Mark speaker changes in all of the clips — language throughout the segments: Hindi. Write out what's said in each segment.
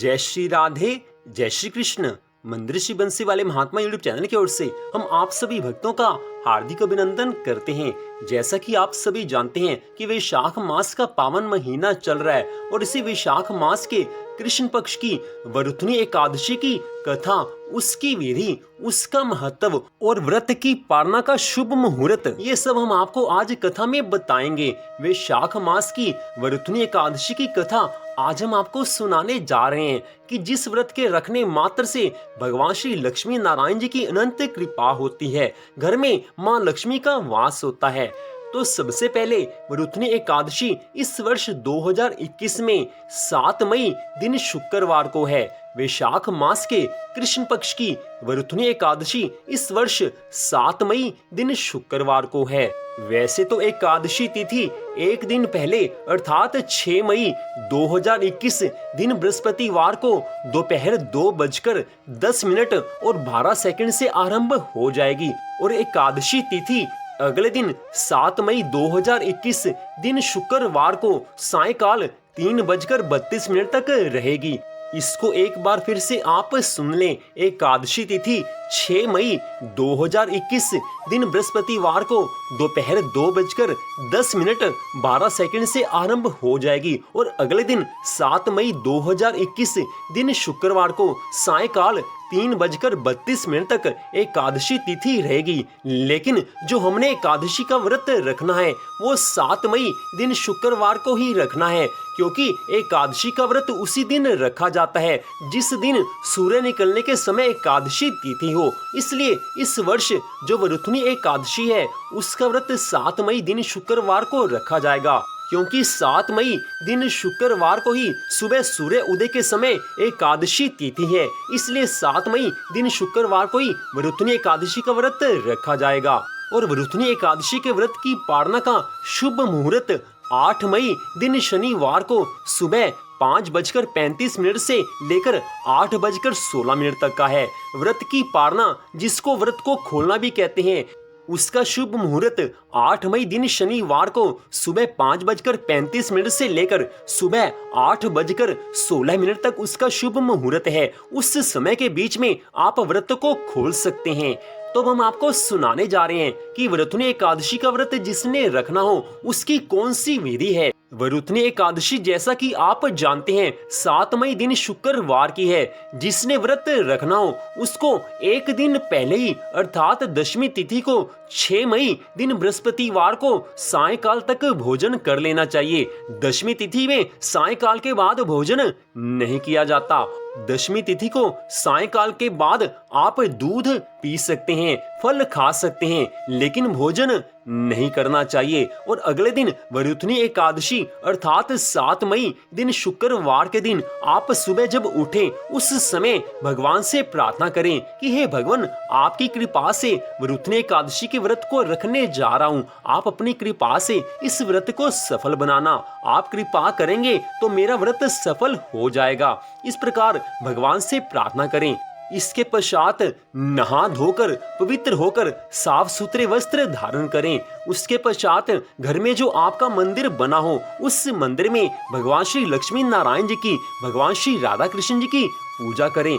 Speaker 1: जय श्री राधे, जय श्री कृष्ण। मंदिर श्री बंसी वाले महात्मा यूट्यूब चैनल की ओर से हम आप सभी भक्तों का हार्दिक अभिनंदन करते हैं। जैसा कि आप सभी जानते हैं कि वैशाख मास का पावन महीना चल रहा है और इसी वैशाख मास के कृष्ण पक्ष की वरुथनी एकादशी की कथा, उसकी विधि, उसका महत्व और व्रत की पालना का शुभ मुहूर्त, ये सब हम आपको आज कथा में बताएंगे। वैशाख मास की वरुथनी एकादशी की कथा आज हम आपको सुनाने जा रहे हैं कि जिस व्रत के रखने मात्र से भगवान श्री लक्ष्मी नारायण जी की अनंत कृपा होती है, घर में माँ लक्ष्मी का वास होता है। तो सबसे पहले वरुथनी एकादशी इस वर्ष 2021 में 7 मई दिन शुक्रवार को है। वैशाख मास के कृष्ण पक्ष की वरुथनी एकादशी इस वर्ष 7 मई दिन शुक्रवार को है। वैसे तो एकादशी तिथि एक दिन पहले अर्थात 6 मई 2021 दिन बृहस्पतिवार को दोपहर 2:10 और 12 सेकंड से आरंभ हो जाएगी और एकादशी तिथि अगले दिन 7 मई 2021 दिन शुक्रवार को सायकाल 3:32 तक रहेगी। इसको एक बार फिर से आप सुन लें। एकादशी तिथि 6 मई 2021 दिन बृहस्पतिवार को दोपहर 2:10 12 सेकंड से आरंभ हो जाएगी और अगले दिन 7 मई 2021 दिन शुक्रवार को सायकाल 3:32 तक एकादशी तिथि रहेगी। लेकिन जो हमने एकादशी का व्रत रखना है वो 7 मई दिन शुक्रवार को ही रखना है, क्योंकि एकादशी का व्रत उसी दिन रखा जाता है जिस दिन सूर्य निकलने के समय एकादशी तिथि हो। इसलिए इस वर्ष जो वरुथनी एकादशी है उसका व्रत 7 मई दिन शुक्रवार को रखा जाएगा, क्योंकि 7 मई दिन शुक्रवार को ही सुबह सूर्य उदय के समय एकादशी तिथि है। इसलिए 7 मई दिन शुक्रवार को ही वरुथनी एकादशी का व्रत रखा जाएगा। और वरुथनी एकादशी के व्रत की पालना का शुभ मुहूर्त 8 मई दिन शनिवार को सुबह 5:35 से लेकर 8:16 तक का है। व्रत की पालना, जिसको व्रत को खोलना भी कहते हैं, उसका शुभ मुहूर्त 8 मई दिन शनिवार को सुबह 5:35 से लेकर सुबह 8:16 तक उसका शुभ मुहूर्त है। उस समय के बीच में आप व्रत को खोल सकते हैं। तो हम आपको सुनाने जा रहे हैं कि वरुथनी एकादशी का व्रत जिसने रखना हो उसकी कौन सी विधि है। वरुथनी एकादशी जैसा कि आप जानते हैं 7 मई दिन शुक्रवार की है। जिसने व्रत रखना हो उसको एक दिन पहले ही अर्थात दशमी तिथि को 6 मई दिन बृहस्पतिवार को सायकाल तक भोजन कर लेना चाहिए। दशमी तिथि में सायकाल के बाद भोजन नहीं किया जाता। दशमी तिथि को सायकाल के बाद आप दूध पी सकते हैं, फल खा सकते हैं, लेकिन भोजन नहीं करना चाहिए। और अगले दिन वरुथनी एकादशी अर्थात 7 मई दिन शुक्रवार के दिन आप सुबह जब उठें उस समय भगवान से प्रार्थना करें कि हे भगवान, आपकी कृपा से वरुथनी एकादशी के व्रत को रखने जा रहा हूँ, आप अपनी कृपा से इस व्रत को सफल बनाना। आप कृपा करेंगे तो मेरा व्रत सफल हो जाएगा। इस प्रकार भगवान से प्रार्थना करें। इसके पश्चात नहा धोकर पवित्र होकर साफ सुथरे वस्त्र धारण करें। उसके पश्चात घर में जो आपका मंदिर बना हो उस मंदिर में भगवान श्री लक्ष्मी नारायण जी की, भगवान श्री राधा कृष्ण जी की पूजा करें।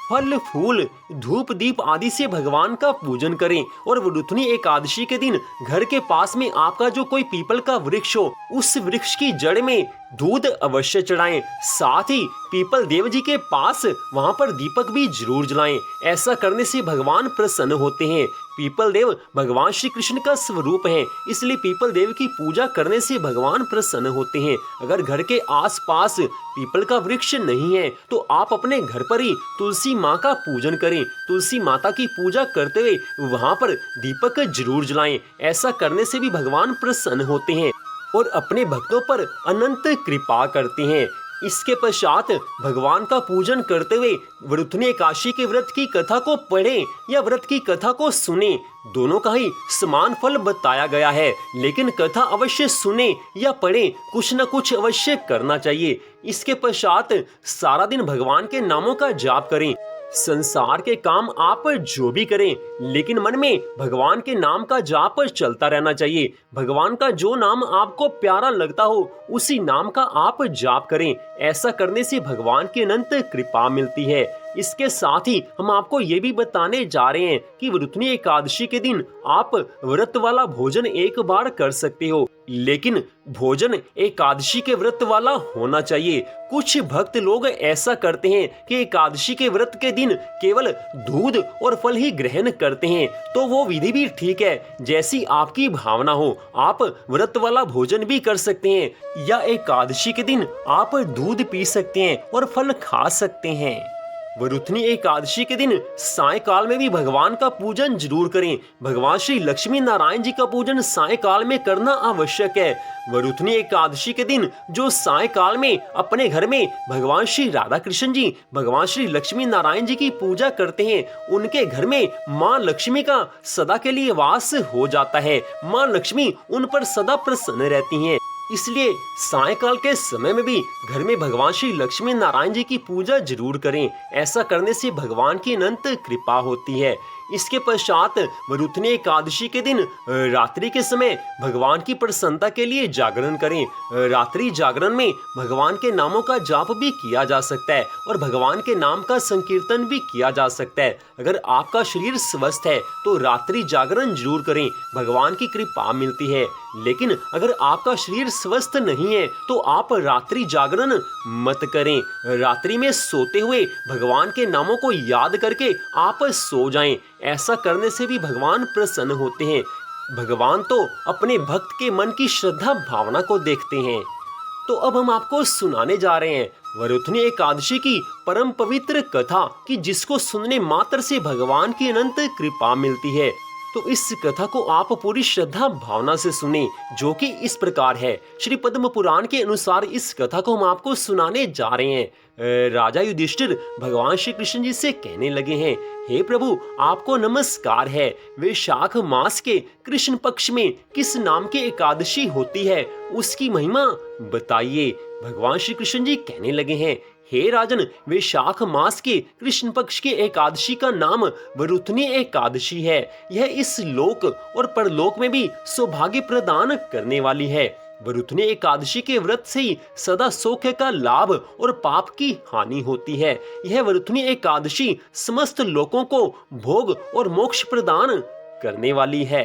Speaker 1: फल फूल धूप दीप आदि से भगवान का पूजन करें। और वरुथनी एकादशी के दिन घर के पास में आपका जो कोई पीपल का वृक्ष हो उस वृक्ष की जड़ में दूध अवश्य चढ़ाएं। साथ ही पीपल देव जी के पास वहां पर दीपक भी जरूर जलाएं। ऐसा करने से भगवान प्रसन्न होते हैं। पीपल देव भगवान श्री कृष्ण का स्वरूप है, इसलिए पीपल देव की पूजा करने से भगवान प्रसन्न होते हैं। अगर घर के आसपास पीपल का वृक्ष नहीं है तो आप अपने घर पर ही तुलसी माँ का पूजन करें। तुलसी माता की पूजा करते हुए वहां पर दीपक जरूर जलाएं। ऐसा करने से भी भगवान प्रसन्न होते हैं और अपने भक्तों पर अनंत कृपा करते हैं। इसके पश्चात भगवान का पूजन करते हुए वरुथनी एकादशी के व्रत की कथा को पढ़ें या व्रत की कथा को सुने। दोनों का ही समान फल बताया गया है, लेकिन कथा अवश्य सुने या पढ़े, कुछ न कुछ अवश्य करना चाहिए। इसके पश्चात सारा दिन भगवान के नामों का जाप करें। संसार के काम आप जो भी करें, लेकिन मन में भगवान के नाम का जाप चलता रहना चाहिए। भगवान का जो नाम आपको प्यारा लगता हो, उसी नाम का आप जाप करें। ऐसा करने से भगवान की अनंत कृपा मिलती है। इसके साथ ही हम आपको ये भी बताने जा रहे हैं कि वरुथनी एकादशी के दिन आप व्रत वाला भोजन एक बार कर सकते हो, लेकिन भोजन एकादशी के व्रत वाला होना चाहिए। कुछ भक्त लोग ऐसा करते हैं कि एकादशी के व्रत के दिन केवल दूध और फल ही ग्रहण करते हैं, तो वो विधि भी ठीक है, जैसी आपकी भावना हो। आप व्रत वाला भोजन भी कर सकते हैं, या एकादशी के दिन आप दूध पी सकते हैं और फल खा सकते हैं। वरुथनी एकादशी के दिन सायकाल में भी भगवान का पूजन जरूर करें। भगवान श्री लक्ष्मी नारायण जी का पूजन सायकाल में करना आवश्यक है। वरुथनी एकादशी के दिन जो सायकाल में अपने घर में भगवान श्री राधा कृष्ण जी, भगवान श्री लक्ष्मी नारायण जी की पूजा करते हैं, उनके घर में माँ लक्ष्मी का सदा के लिए वास हो जाता है। माँ लक्ष्मी उन पर सदा प्रसन्न रहती हैं। इसलिए सायकाल के समय में भी घर में भगवान श्री लक्ष्मी नारायण जी की पूजा जरूर करें। ऐसा करने से भगवान की अनंत कृपा होती है। इसके पश्चात वरुथनी एकादशी के दिन रात्रि के समय भगवान की प्रसन्नता के लिए जागरण करें। रात्रि जागरण में भगवान के नामों का जाप भी किया जा सकता है और भगवान के नाम का संकीर्तन भी किया जा सकता है। अगर आपका शरीर स्वस्थ है तो रात्रि जागरण जरूर करें, भगवान की कृपा मिलती है। लेकिन अगर आपका शरीर स्वस्थ नहीं है तो आप रात्रि जागरण मत करें। रात्रि में सोते हुए भगवान के नामों को याद करके आप सो जाएं। ऐसा करने से भी भगवान प्रसन्न होते हैं। भगवान तो अपने भक्त के मन की श्रद्धा भावना को देखते हैं। तो अब हम आपको सुनाने जा रहे हैं वरुथनी एकादशी की परम पवित्र कथा, कि जिसको सुनने मात्र से भगवान की अनंत कृपा मिलती है। तो इस कथा को आप पूरी श्रद्धा भावना से सुने, जो कि इस प्रकार है। श्री पद्म पुराण के अनुसार इस कथा को हम आपको सुनाने जा रहे हैं। राजा युधिष्ठिर भगवान श्री कृष्ण जी से कहने लगे हैं, हे प्रभु, आपको नमस्कार है। वैशाख मास के कृष्ण पक्ष में किस नाम की एकादशी होती है, उसकी महिमा बताइए। भगवान श्री कृष्ण जी कहने लगे हैं, हे राजन, वैशाख मास के कृष्ण पक्ष की एकादशी का नाम वरुथनी एकादशी है। यह इस लोक और परलोक में भी सौभाग्य प्रदान करने वाली है। वरुथनी एकादशी के व्रत से ही सदा सौख्य का लाभ और पाप की हानि होती है। यह वरुथनी एकादशी समस्त लोगों को भोग और मोक्ष प्रदान करने वाली है।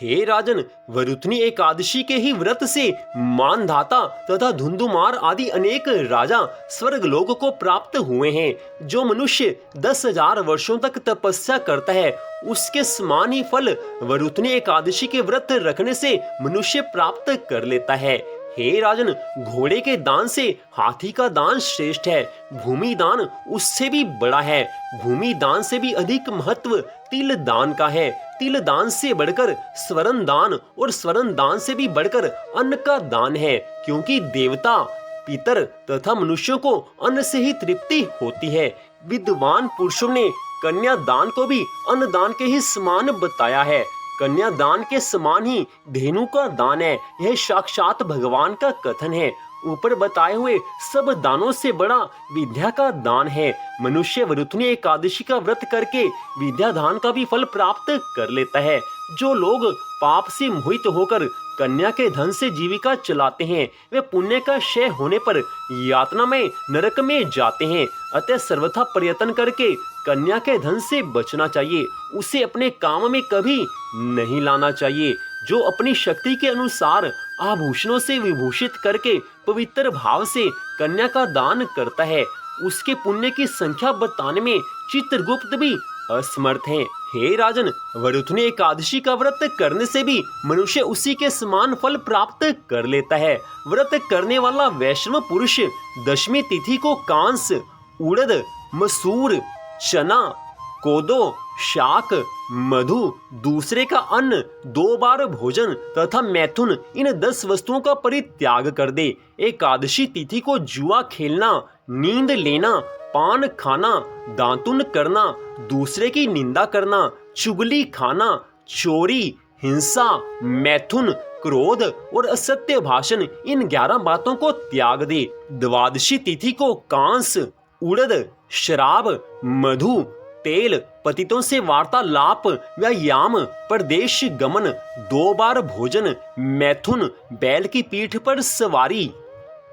Speaker 1: हे राजन, वरुथनी एकादशी के ही व्रत से मानधाता तथा धुंधुमार आदि अनेक राजा स्वर्ग लोक को प्राप्त हुए हैं। जो मनुष्य 10,000 वर्षों तक तपस्या करता है, उसके समान ही फल वरुथनी एकादशी के व्रत रखने से मनुष्य प्राप्त कर लेता है। हे राजन, घोड़े के दान से हाथी का दान श्रेष्ठ है। भूमि दान उससे भी बड़ा है। भूमि दान से भी अधिक महत्व तिल दान का है। तिल दान से बढ़कर स्वर्ण दान और स्वर्ण दान से भी बढ़कर अन्न का दान है, क्योंकि देवता, पितर तथा मनुष्यों को अन्न से ही तृप्ति होती है। विद्वान पुरुषों ने कन्या दान को भी अन्न दान के ही समान बताया है। कन्या दान के समान ही धेनु का दान है। यह साक्षात भगवान का कथन है। ऊपर बताए हुए सब दानों से बड़ा विद्या का दान है। मनुष्य वरुथनी एकादशी का व्रत करके विद्या दान का भी फल प्राप्त कर लेता है। जो लोग पाप से मोहित होकर कन्या के धन से जीविका चलाते हैं, वे पुण्य का क्षय होने पर यातना में नरक में जाते हैं। अतः सर्वथा प्रयत्न करके कन्या के धन से बचना चाहिए। उसे अपने काम में कभी नहीं लाना चाहिए। जो अपनी शक्ति के अनुसार आभूषणों से विभूषित करके पवित्र भाव से कन्या का दान करता है, उसके पुण्य की संख्या बताने में चित्रगुप्त भी असमर्थ हैं। हे राजन, वरुथनी एकादशी का व्रत करने से भी मनुष्य उसी के समान फल प्राप्त कर लेता है। व्रत करने वाला वैष्णव पुरुष दशमी तिथि को कांस, उड़द, मसूर, चना, कोदो, शाक, मधु, दूसरे का अन्न, 2 बार भोजन तथा मैथुन, इन 10 वस्तुओं का परित्याग कर दे। एकादशी तिथि को जुआ खेलना, नींद लेना, पान खाना, दातुन करना, दूसरे की निंदा करना, चुगली खाना, चोरी, हिंसा, मैथुन, क्रोध और असत्य भाषण, इन 11 बातों को त्याग दे। द्वादशी तिथि को कांस, उड़द, शराब, मधु, तेल, पतितों से वार्तालाप, व्यायाम, परदेश गमन, 2 बार भोजन, मैथुन, बैल की पीठ पर सवारी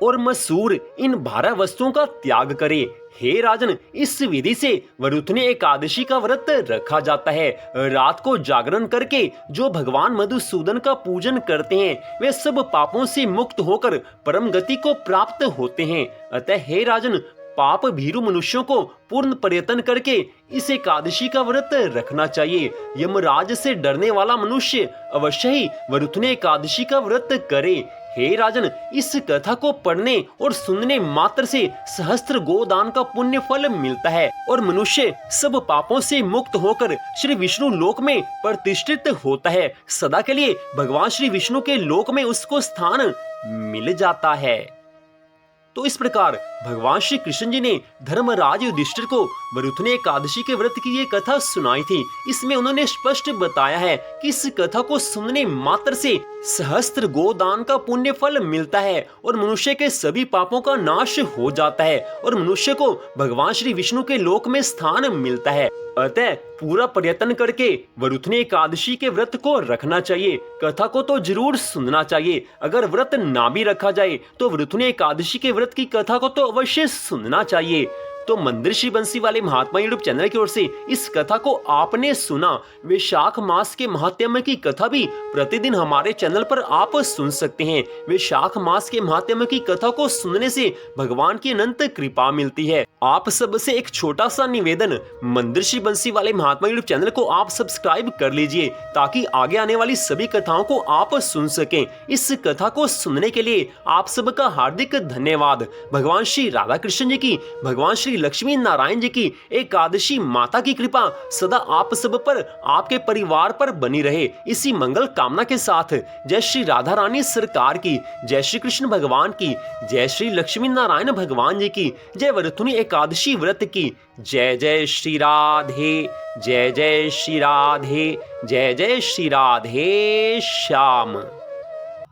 Speaker 1: और मसूर, इन 12 वस्तुओं का त्याग करे। हे राजन, इस विधि से वरुथनी एकादशी का व्रत रखा जाता है। रात को जागरण करके जो भगवान मधुसूदन का पूजन करते हैं वे सब पापों से मुक्त होकर परम गति को प्राप्त होते हैं। अतः हे राजन, पाप भीरु मनुष्यों को पूर्ण पर्यटन करके इस एकादशी का व्रत रखना चाहिए। यमराज से डरने वाला मनुष्य अवश्य ही वरुथनी एकादशी का व्रत करे। हे राजन, इस कथा को पढ़ने और सुनने मात्र से सहस्त्र गोदान का पुण्य फल मिलता है और मनुष्य सब पापों से मुक्त होकर श्री विष्णु लोक में प्रतिष्ठित होता है। सदा के लिए भगवान श्री विष्णु के लोक में उसको स्थान मिल जाता है। तो इस प्रकार भगवान श्री कृष्ण जी ने धर्मराज युधिष्ठिर को वरुथनी एकादशी के व्रत की ये कथा सुनाई थी। इसमें उन्होंने स्पष्ट बताया है कि इस कथा को सुनने मात्र से सहस्त्र गोदान का पुण्य फल मिलता है और मनुष्य के सभी पापों का नाश हो जाता है और मनुष्य को भगवान श्री विष्णु के लोक में स्थान मिलता है। अतः पूरा प्रयत्न करके वरुथनी एकादशी के व्रत को रखना चाहिए। कथा को तो जरूर सुनना चाहिए। अगर व्रत ना भी रखा जाए तो वरुथनी एकादशी के व्रत की कथा को तो अवश्य सुनना चाहिए। तो मंदिर बंसी वाले महात्मा यूट्यूब चैनल की ओर से इस कथा को आपने सुना। वैशाख मास के महात्म्य की कथा भी प्रतिदिन हमारे चैनल पर आप सुन सकते हैं। वैशाख मास के महात्म्य की कथा को सुनने से भगवान की अनंत कृपा मिलती है। आप सबसे एक छोटा सा निवेदन, मंदिर बंसी वाले महात्मा यूट्यूब चैनल को आप सब्सक्राइब कर लीजिए ताकि आगे आने वाली सभी कथाओं को आप सुन सकें। इस कथा को सुनने के लिए आप सबका हार्दिक धन्यवाद। भगवान श्री राधा कृष्ण जी की, भगवान श्री लक्ष्मी नारायण जी की, एकादशी माता की कृपा सदा आप सब पर, आपके परिवार पर बनी रहे। इसी मंगल कामना के साथ जय श्री राधा रानी सरकार की, जय श्री कृष्ण भगवान की, जय श्री लक्ष्मी नारायण भगवान जी की, जय वरुथनी एकादशी व्रत की। जय जय श्री राधे, जय जय श्री राधे, जय जय श्री राधे श्याम।